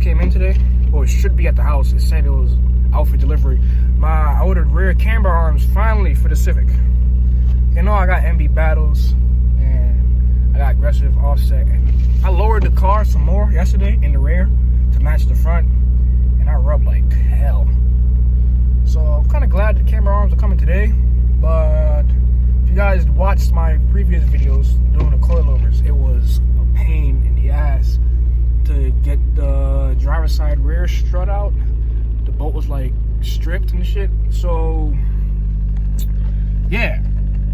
came in today, or it should be at the house. It said it was out for delivery. I ordered rear camber arms finally for the Civic. You know, I got MB battles and I got aggressive offset. And I lowered the car some more yesterday in the rear to match the front, and I rubbed like hell. So I'm kind of glad the camber arms are coming today. But if you guys watched my previous videos doing the coilovers, it was a pain in the ass to get the driver's side rear strut out. The bolt was like stripped and shit. So yeah,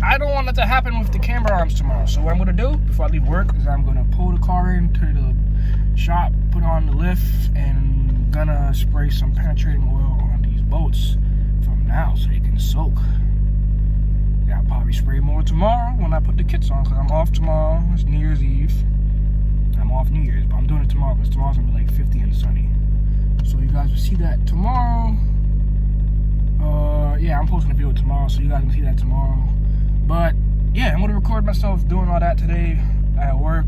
I don't want that to happen with the camber arms tomorrow. So what I'm gonna do before I leave work is I'm gonna pull the car into the shop, put on the lift, and gonna spray some penetrating oil on these bolts from now so they can soak. Yeah, I'll probably spray more tomorrow when I put the kits on, because I'm off tomorrow. It's New Year's Eve. I'm off New Year's, but I'm doing it tomorrow because tomorrow's gonna be like 50 and sunny. So you guys will see that tomorrow. Yeah, I'm posting a video tomorrow, so you guys can see that tomorrow. But yeah, I'm gonna record myself doing all that today at work.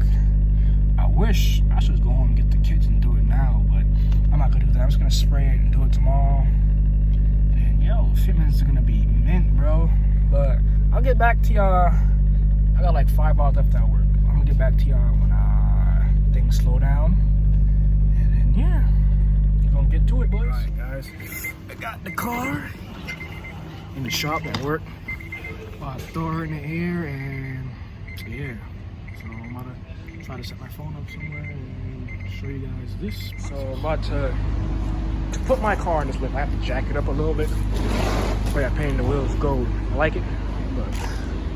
I wish I should just go home and get the kits and do it now, but I'm not gonna do that. I'm just gonna spray it and do it tomorrow. And yo, fitments are gonna be mint, bro. But I'll get back to y'all. I got like 5 hours left at work. I'm gonna get back to y'all when things slow down. And then yeah, we're gonna get to it, boys. Alright guys, I got the car in the shop at work. I throw her in the air, and yeah, so I'm about to try to set my phone up somewhere and show you guys this. So I'm about to put my car in this lift. I have to jack it up a little bit. So I painted the wheels gold. I like it, but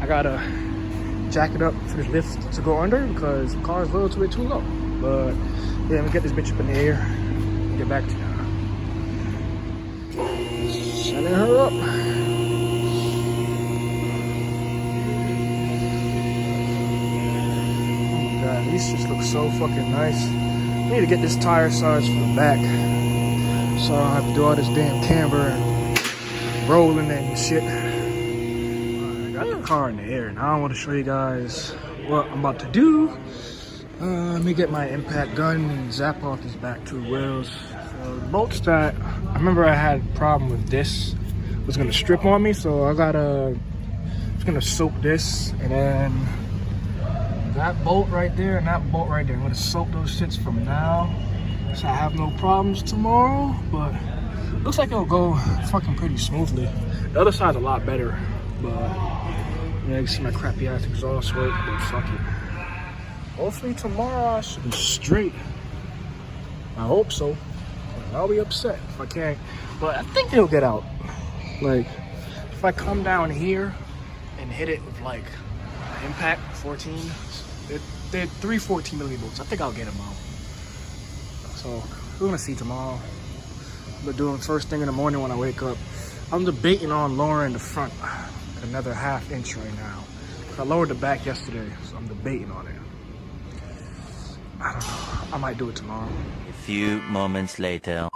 I gotta jack it up for this lift to go under because the car is a little bit too low. But yeah, I'm gonna get this bitch up in the air and get back to you. Setting her up. God, these just look so fucking nice. I need to get this tire size for the back, so I don't have to do all this damn camber and rolling and shit. I got the car in the air, and I want to show you guys what I'm about to do. Let me get my impact gun and zap off these back 2 wheels. So the bolts that I remember I had a problem with this was gonna strip on me, so I gotta just gonna soak this, and then that bolt right there and that bolt right there, I'm gonna soak those shits from now, so I have no problems tomorrow. But looks like it'll go fucking pretty smoothly. The other side's a lot better, but yeah, you can see my crappy ass exhaust work, but fuck it. Hopefully tomorrow I should be straight. I hope so. I'll be upset if I can't, but I think it'll get out. Like, if I come down here and hit it with like impact 14, they're 314 millivolts. I think I'll get them out. So we're gonna see tomorrow. But doing first thing in the morning when I wake up, I'm debating on lowering the front another ½ inch right now. I lowered the back yesterday, so I'm debating on it. I don't know. I might do it tomorrow. A few moments later.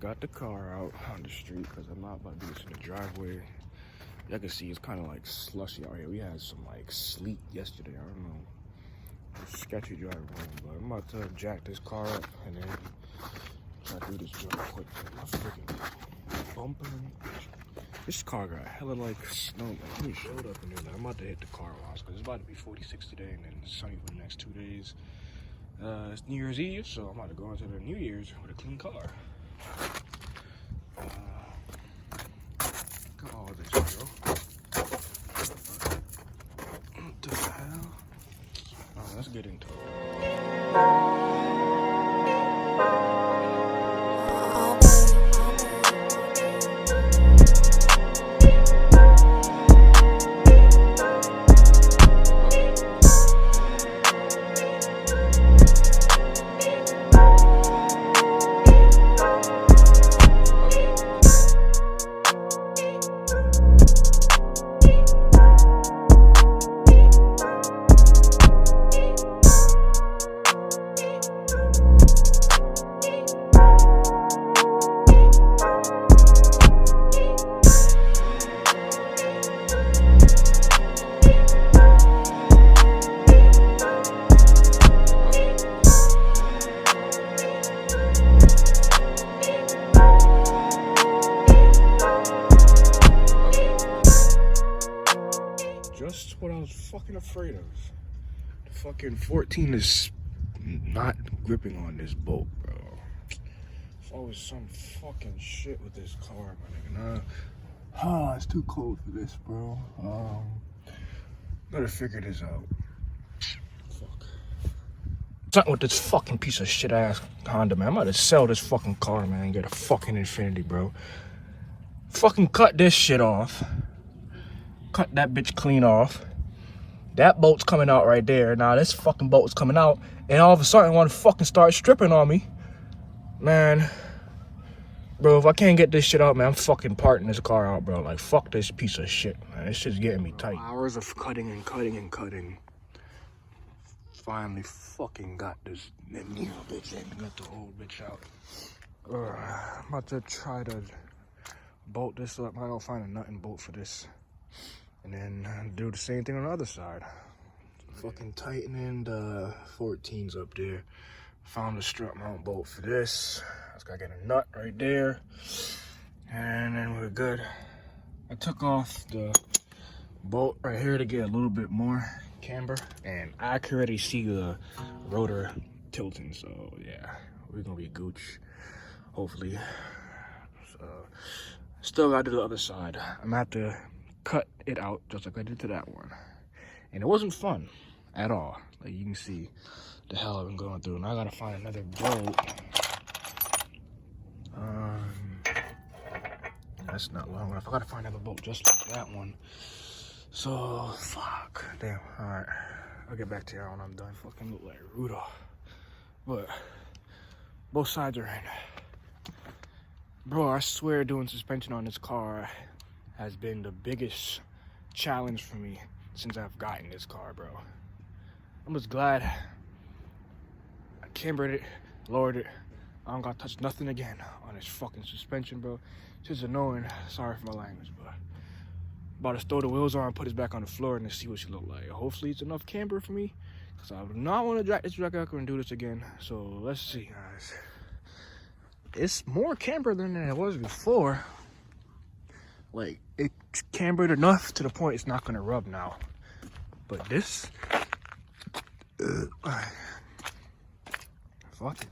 Got the car out on the street because I'm not about to do this in the driveway. Y'all can see it's kind of like slushy out here. We had some like sleet yesterday. I don't know. It's sketchy driving home, but I'm about to jack this car up and then try to do this real quick. My freaking bumper. This car got hella like snow. Like, we showed up in there. I'm about to hit the car wash because it's about to be 46 today and then sunny for the next 2 days. It's New Year's Eve, so I'm about to go into the New Year's with a clean car. Look at all this, bro. What the hell? Oh, let's get into it. Just what I was fucking afraid of. The fucking 14 is not gripping on this bolt, bro. It's always some fucking shit with this car, my nigga. Nah. It's too cold for this, bro. Gotta figure this out. Fuck. Something with this fucking piece of shit ass Honda, man. I'm about to sell this fucking car, man, and get a fucking Infinity, bro. Fucking cut this shit off. Cut that bitch clean off. That bolt's coming out right there. Now this fucking bolt's coming out, and all of a sudden want to fucking start stripping on me. Man, bro, if I can't get this shit out, man, I'm fucking parting this car out, bro. Like, fuck this piece of shit, man. This shit's getting me tight. Hours of cutting and cutting and cutting. Finally fucking got this new bitch in. Got the old bitch out. I'm about to try to bolt this up. I gotta find a nut and bolt for this. And then do the same thing on the other side. Fucking tightening the 14s up there. Found the strut mount bolt for this. Just gotta get a nut right there. And then we're good. I took off the bolt right here to get a little bit more camber. And I can already see the rotor tilting. So yeah, we're gonna be gooch, hopefully. So, still gotta do the other side. I'm gonna have to cut it out just like I did to that one, and it wasn't fun at all. Like, you can see the hell I've been going through, and I gotta find another bolt. That's not long enough. I gotta find another bolt just like that one. So fuck, damn. All right, I'll get back to you when I'm done. Fucking look like Rudolph, but both sides are in. Bro, I swear doing suspension on this car has been the biggest challenge for me since I've gotten this car, bro. I'm just glad I cambered it, lowered it. I don't gotta touch nothing again on this fucking suspension, bro. It's just annoying. Sorry for my language, but about to throw the wheels on, put this back on the floor, and then see what she look like. Hopefully it's enough camber for me, because I do not want to drag this back out and do this again. So let's see, guys. It's more camber than it was before. Like, it's cambered enough to the point it's not gonna rub now. But this, fuck it.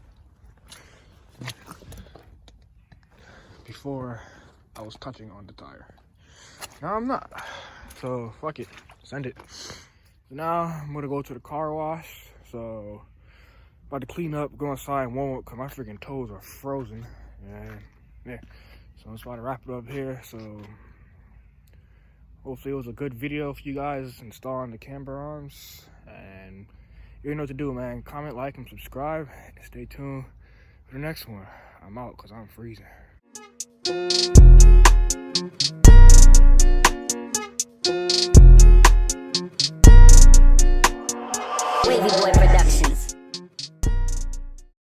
Before, I was touching on the tire. Now I'm not. So fuck it, send it. So now I'm gonna go to the car wash. So about to clean up, go inside and warm up because my freaking toes are frozen. And yeah. So I'm just about to wrap it up here. So hopefully it was a good video for you guys installing the camber arms. And you know what to do, man. Comment, like, and subscribe. And stay tuned for the next one. I'm out because I'm freezing.